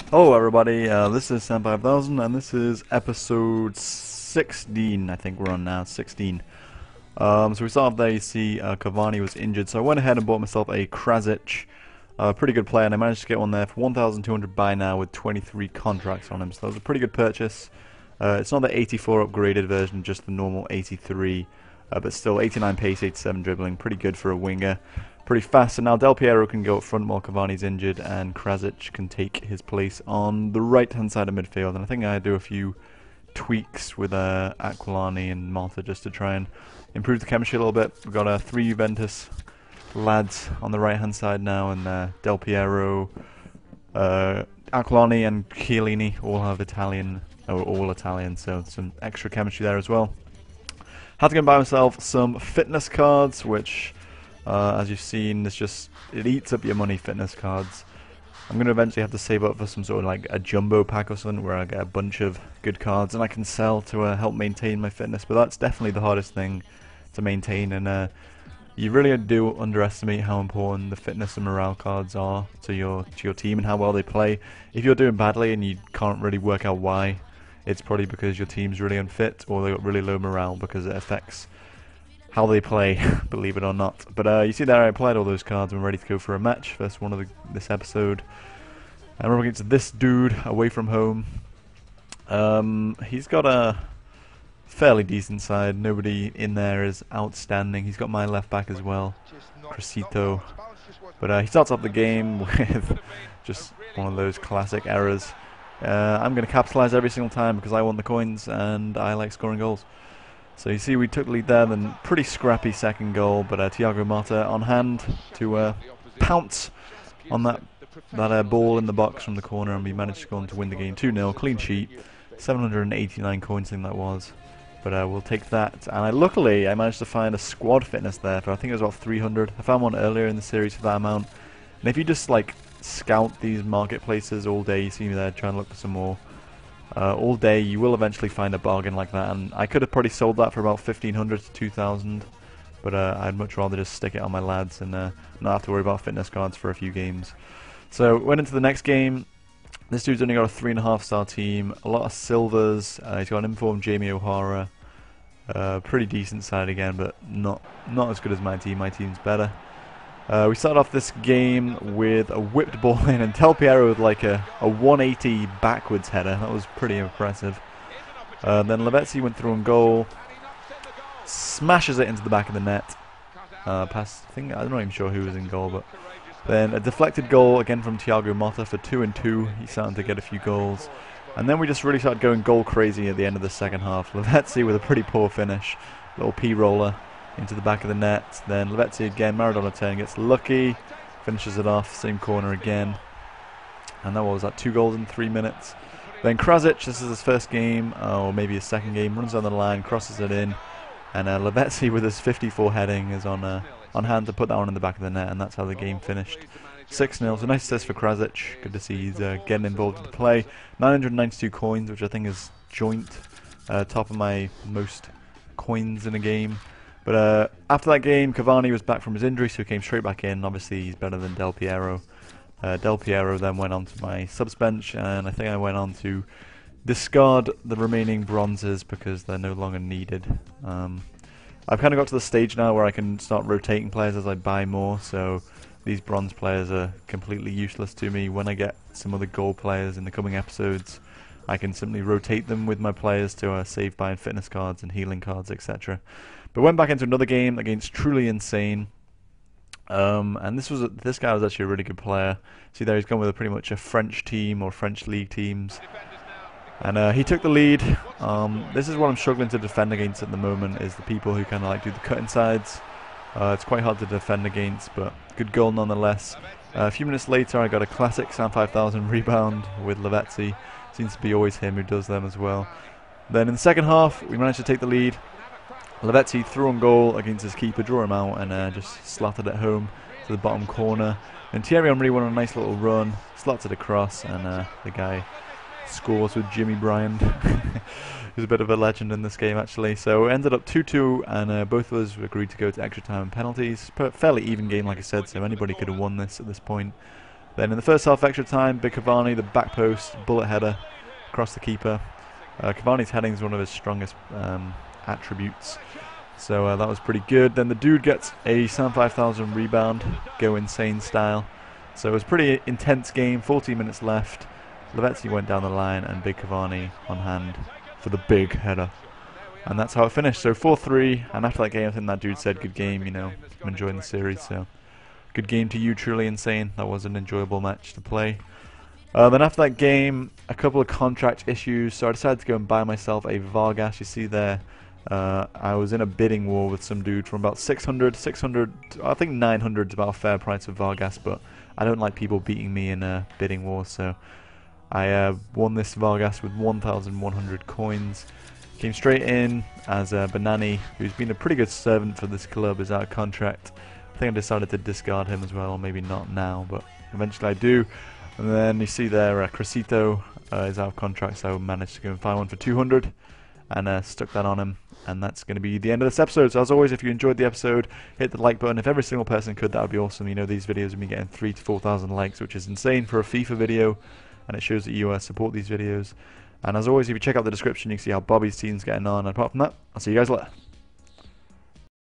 Hello everybody, this is Sam5000 and this is episode 16, I think we're on now, 16. So we start off there, you see Cavani was injured, so I went ahead and bought myself a Krasic, pretty good player, and I managed to get one there for 1,200 buy now with 23 contracts on him, so that was a pretty good purchase. It's not the 84 upgraded version, just the normal 83, but still 89 pace, 87 dribbling, pretty good for a winger. Pretty fast, so now Del Piero can go up front while Cavani's injured, and Krasic can take his place on the right-hand side of midfield. And I think I do a few tweaks with Aquilani and Malta just to try and improve the chemistry a little bit. We've got 3 Juventus lads on the right-hand side now, and Del Piero, Aquilani, and Chiellini all have Italian, or all Italian, so some extra chemistry there as well. Had to go and buy myself some fitness cards, which as you've seen, it eats up your money, fitness cards. I'm going to eventually have to save up for some sort of like a jumbo pack or something where I get a bunch of good cards and I can sell to help maintain my fitness, but that's definitely the hardest thing to maintain, and you really do underestimate how important the fitness and morale cards are to your team and how well they play. If you're doing badly and you can't really work out why, it's probably because your team's really unfit or they've got really low morale, because it affects how they play, believe it or not. But you see there, I applied all those cards and I'm ready to go for a match. First one of this episode. And we're against this dude away from home. He's got a fairly decent side. Nobody in there is outstanding. He's got my left back as well, Crescito. But he starts off the game with just one of those classic errors. I'm going to capitalize every single time because I want the coins and I like scoring goals. So you see we took the lead there, then pretty scrappy second goal, but Thiago Motta on hand to pounce on that ball in the box from the corner, and we managed to go on to win the game 2-0, clean sheet, 789 coins I think that was, but we'll take that. And luckily I managed to find a squad fitness there for I think it was about 300. I found one earlier in the series for that amount, and if you just like scout these marketplaces all day, you see me there trying to look for some more. All day you will eventually find a bargain like that, and I could have probably sold that for about 1,500 to 2,000, but I'd much rather just stick it on my lads and not have to worry about fitness cards for a few games. So went into the next game. This dude's only got a 3.5 star team, a lot of silvers. He's got an informed Jamie O'Hara, pretty decent side again, but not as good as my team. My team's better. We started off this game with a whipped ball in, and Del Piero with like a 180 backwards header. That was pretty impressive. Then Lavezzi went through on goal, smashes it into the back of the net. Past, I think, I'm not even sure who was in goal, but then a deflected goal again from Thiago Motta for 2-2. He's starting to get a few goals. And then we just really started going goal crazy at the end of the second half. Lavezzi with a pretty poor finish, little P-roller into the back of the net. Then Lavezzi again, Maradona turn, gets lucky, finishes it off, same corner again. And that was that 2 goals in 3 minutes. Then Krasic, this is his first game, or maybe his second game, runs down the line, crosses it in, and Lavezzi with his 54 heading is on hand to put that one in the back of the net, and that's how the game finished. 6-0, so nice assist for Krasic. Good to see he's getting involved in the play. 992 coins, which I think is joint top of my most coins in a game. But after that game, Cavani was back from his injury, so he came straight back in. Obviously, he's better than Del Piero. Del Piero then went on to my subs bench, and I think I went on to discard the remaining bronzes because they're no longer needed. I've kind of got to the stage now where I can start rotating players as I buy more, so these bronze players are completely useless to me. When I get some other gold players in the coming episodes, I can simply rotate them with my players to save buying fitness cards and healing cards, etc. But went back into another game against Truly Insane, and this guy was actually a really good player. See there, he's gone with pretty much a French team or French league teams, and he took the lead. This is what I'm struggling to defend against at the moment, is the people who kind of like do the cut insides. It's quite hard to defend against, but good goal nonetheless. A few minutes later, I got a classic Sam5000 rebound with Lavezzi. Seems to be always him who does them as well. Then in the second half, we managed to take the lead. Lavezzi threw on goal against his keeper, drew him out, and just slotted it home to the bottom corner. And Thierry Henry went on a nice little run, slotted across, and the guy scores with Jimmy Bryant. He's a bit of a legend in this game, actually. So it ended up 2-2, and both of us agreed to go to extra time and penalties. Fairly even game, like I said, so anybody could have won this at this point. Then in the first half extra time, Big Cavani, the back post, bullet header across the keeper. Cavani's heading is one of his strongest attributes. So that was pretty good. Then the dude gets a Sam 5000 rebound, go insane style. So it was a pretty intense game, 14 minutes left. Lavezzi went down the line and Big Cavani on hand for the big header. And that's how it finished. So 4-3, and after that game I think that dude said good game, you know, I'm enjoying the series. So good game to you, truly insane. That was an enjoyable match to play. Then after that game, a couple of contract issues, so I decided to go and buy myself a Vargas. You see there, I was in a bidding war with some dude from about 600, I think 900 is about a fair price for Vargas, but I don't like people beating me in a bidding war, so I won this Vargas with 1,100 coins. Came straight in as Banani, who's been a pretty good servant for this club, is out of contract. I think I decided to discard him as well, or maybe not now, but eventually I do. And then you see there, Crescito is out of contract, so I managed to go and find one for 200 and stuck that on him. And that's going to be the end of this episode. So as always, if you enjoyed the episode, hit the like button. If every single person could, that would be awesome. You know, these videos have been getting 3,000 to 4,000 likes, which is insane for a FIFA video, and it shows that you support these videos. And as always, if you check out the description, you can see how Bobby's team's getting on. And apart from that, I'll see you guys later.